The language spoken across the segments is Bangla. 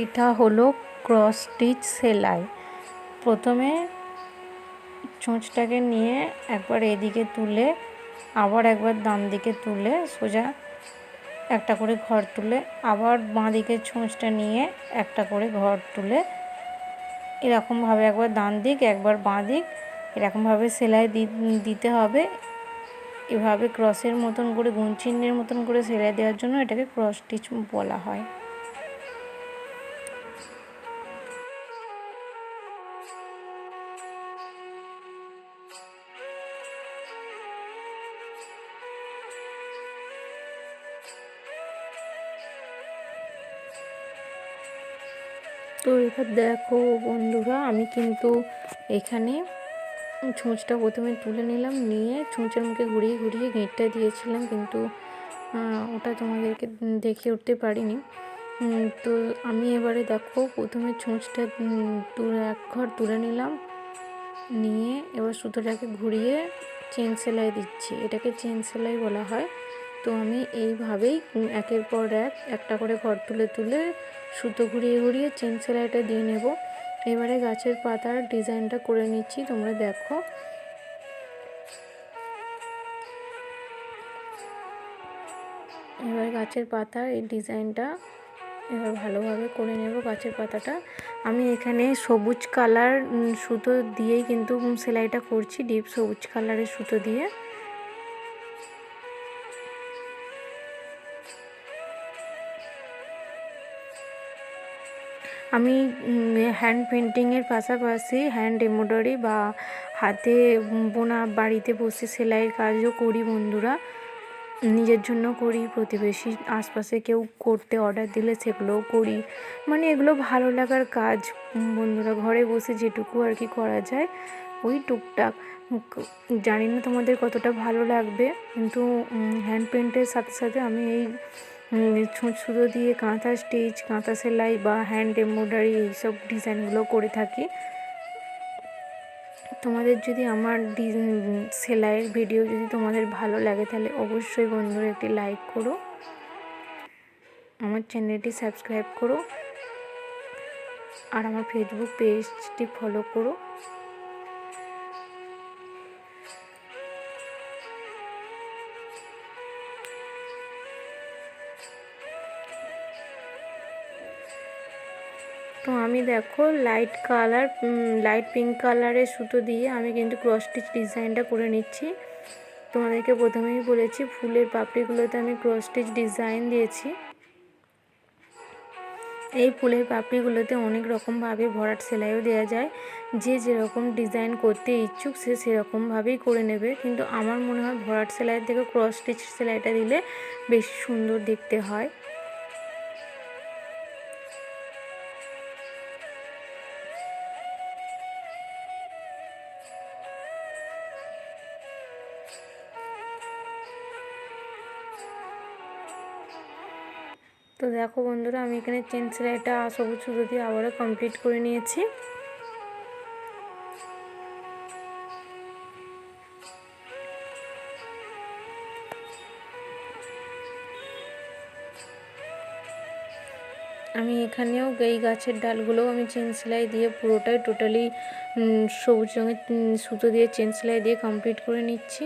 এটা হলো ক্রস স্টিচ সেলাই। প্রথমে ছুঁচটাকে নিয়ে একবার এদিকে তুলে আবার একবার ডান দিকে তুলে সোজা একটা করে ঘর তুলে আবার বাঁ দিকের ছুঁচটা নিয়ে একটা করে ঘর তুলে এরকমভাবে একবার ডান দিক একবার বাঁ দিক এরকমভাবে সেলাই দিতে হবে। এভাবে ক্রসের মতন করে গুণ চিহ্নের মতন করে সেলাই দেওয়ার জন্য এটাকে ক্রস স্টিচ বলা হয়। তো এবার দেখো বন্ধুরা, আমি কিন্তু এখানে ছুঁচটা প্রথমে তুলে নিলাম, নিয়ে ছুঁচের মুখে ঘুরিয়ে ঘুরিয়ে গিঁটটা দিয়েছিলাম, কিন্তু ওটা তোমাদেরকে দেখে উঠতে পারিনি। তো আমি এবারে দেখো প্রথমে ছুঁচটা এক ঘর তুলে নিলাম, নিয়ে এবার সুতোটাকে ঘুরিয়ে চেন সেলাই দিচ্ছি। এটাকে চেন সেলাই বলা হয়। তো আমি এইভাবেই একের পর একটা করে ঘর তুলে তুলে সুতো ঘুরিয়ে ঘুরিয়ে চেন সেলাইটা দিয়ে নেব। এবারে গাছের পাতার ডিজাইনটা করে নিচ্ছি, তোমরা দেখো। এবার গাছের পাতার এই ডিজাইনটা এবার ভালোভাবে করে নেব। গাছের পাতাটা আমি এখানে সবুজ কালার সুতো দিয়েই কিন্তু সেলাইটা করছি, ডিপ সবুজ কালারের সুতো দিয়ে। আমি হ্যান্ড পেন্টিংয়ের পাশাপাশি হ্যান্ড এমব্রয়ডারি বা হাতে বোনা বাড়িতে বসে সেলাইয়ের কাজও করি বন্ধুরা। নিজের জন্য করি, প্রতিবেশী আশপাশে কেউ করতে অর্ডার দিলে সেগুলোও করি। মানে এগুলো ভালো লাগার কাজ বন্ধুরা, ঘরে বসে যেটুকু আর কি করা যায় ওই টুকটাক। জানি না তোমাদের কতটা ভালো লাগবে, কিন্তু হ্যান্ড পেন্টের সাথে সাথে আমি এই ছুঁচ সুতো দিয়ে কাঁথা স্টিচ, কাঁথা সেলাই বা হ্যান্ড এমব্রয়ডারি এইসব ডিজাইনগুলো করে থাকি। তোমাদের যদি আমার সেলাইয়ের ভিডিও যদি তোমাদের ভালো লাগে তাহলে অবশ্যই বন্ধুরা একটি লাইক করো, আমার চ্যানেলটি সাবস্ক্রাইব করো, আর আমার ফেসবুক পেজটি ফলো করো। তো আমি দেখো লাইট পিঙ্ক কালারের সুতো দিয়ে আমি কিন্তু ক্রস স্টিচ ডিজাইনটা করে নিচ্ছি। তোমাদেরকে প্রথমেই বলেছি ফুলের পাপড়িগুলোতে আমি ক্রস স্টিচ ডিজাইন দিয়েছি। এই ফুলের পাপড়িগুলোতে অনেক রকমভাবে ভরাট সেলাইও দেওয়া যায়, যে যেরকম ডিজাইন করতে ইচ্ছুক সে সেরকমভাবেই করে নেবে, কিন্তু আমার মনে হয় ভরাট সেলাইয়ের থেকে ক্রস স্টিচ সেলাইটা দিলে বেশি সুন্দর দেখতে হয়। তো দেখো বন্ধুরা, আমি এখানে চেন সেলাইটা সবুজ সুতো দিয়ে আবারও কমপ্লিট করে নিয়েছি। আমি এখানেও এই গাছের ডালগুলোও আমি চেন সেলাই দিয়ে পুরোটাই টোটালি সবুজ রঙের সুতো দিয়ে চেন সেলাই দিয়ে কমপ্লিট করে নিচ্ছি।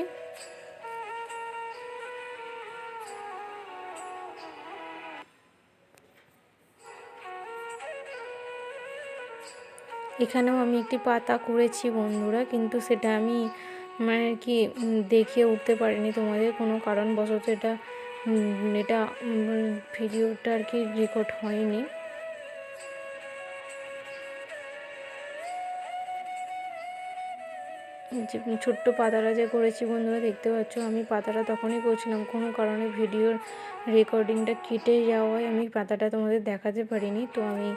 এখানেও আমি একটি পাতা করেছি বন্ধুরা, কিন্তু সেটা আমি মানে আর কি দেখিয়ে উঠতে পারিনি তোমাদের, কোনো কারণবশত এটা ভিডিওটা আর কি রেকর্ড হয়নি। যে ছোট্ট পাতাটা যে করেছি বন্ধুরা দেখতে পাচ্ছ, আমি পাতাটা তখনই করছিলাম, কোনো কারণে ভিডিওর রেকর্ডিংটা কেটে যাওয়ায় আমি পাতাটা তোমাদের দেখাতে পারিনি। তো আমি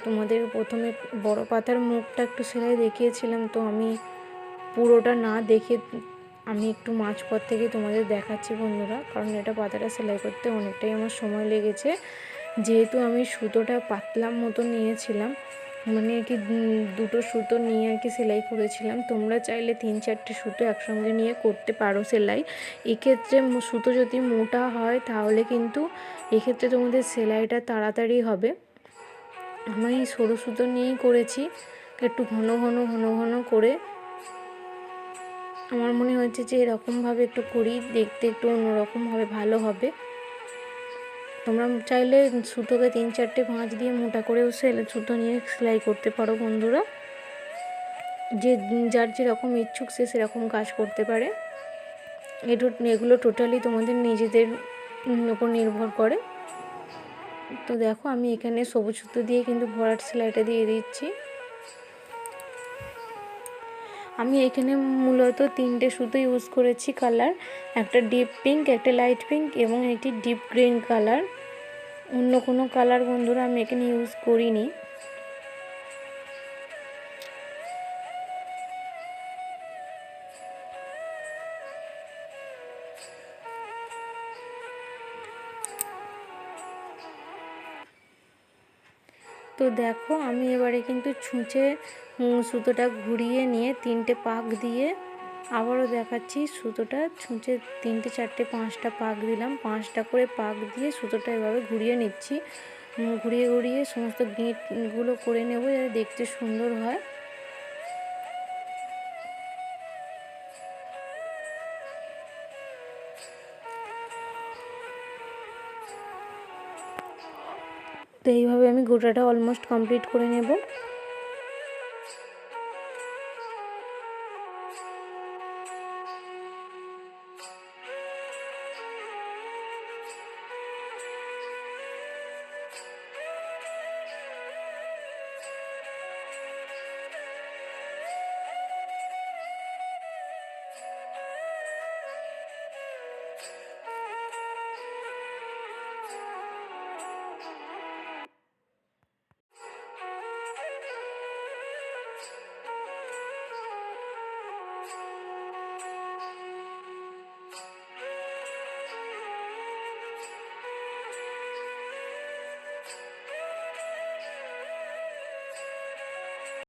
তোমাদের প্রথমে বড় পাতার মুখটা একটু সেলাই দেখিয়েছিলাম, তো আমি পুরোটা না দেখে আমি একটু মাঝপথ থেকে তোমাদের দেখাচ্ছি বন্ধুরা, কারণ এটা পাতাটা সেলাই করতে অনেকটাই আমার সময় লেগেছে। যেহেতু আমি সুতোটা পাতলা মতো নিয়েছিলাম, মানে আর কি দুটো সুতো নিয়ে আর কি সেলাই করেছিলাম। তোমরা চাইলে 3-4টে সুতো একসঙ্গে নিয়ে করতে পারো সেলাই। এক্ষেত্রে সুতো যদি মোটা হয় তাহলে কিন্তু এক্ষেত্রে তোমাদের সেলাইটা তাড়াতাড়ি হবে। আমি সরু সুতো নিয়েই করেছি, একটু ঘন ঘন ঘন ঘন করে। আমার মনে হয়েছে যে এরকমভাবে একটু করি, দেখতে একটু অন্যরকম হবে, ভালো হবে। তোমরা চাইলে সুতোকে 3-4টে ভাঁজ দিয়ে মোটা করেও সুতো নিয়ে সেলাই করতে পারো বন্ধুরা। যে যার যেরকম ইচ্ছুক সে সেরকম কাজ করতে পারে। এগুলো টোটালি তোমাদের নিজেদের উপর নির্ভর করে। তো দেখো আমি এখানে সবুজ সুতো দিয়ে কিন্তু ভরাট সেলাইটা দিয়ে দিচ্ছি। আমি এখানে মূলত 3টে সুতো ইউজ করেছি কালার, একটা ডিপ পিঙ্ক, একটা লাইট পিঙ্ক এবং একটি ডিপ গ্রিন কালার। অন্য কোনো কালার বন্ধুরা আমি এখানে ইউজ করিনি। তো দেখো আমি এবারে কিন্তু ছুঁচে সুতোটা ঘুরিয়ে নিয়ে 3টে পাক দিয়ে আবারও দেখাচ্ছি। সুতোটা ছুঁচে 3টে 4টে 5টা পাক দিলাম, 5টা করে পাক দিয়ে সুতোটা এভাবে ঘুরিয়ে নিচ্ছি। ঘুরিয়ে ঘুরিয়ে সমস্ত গিঁটগুলো করে নেব যাতে দেখতে সুন্দর হয়। তো এইভাবে আমি গোটাটা অলমোস্ট কমপ্লিট করে নেব।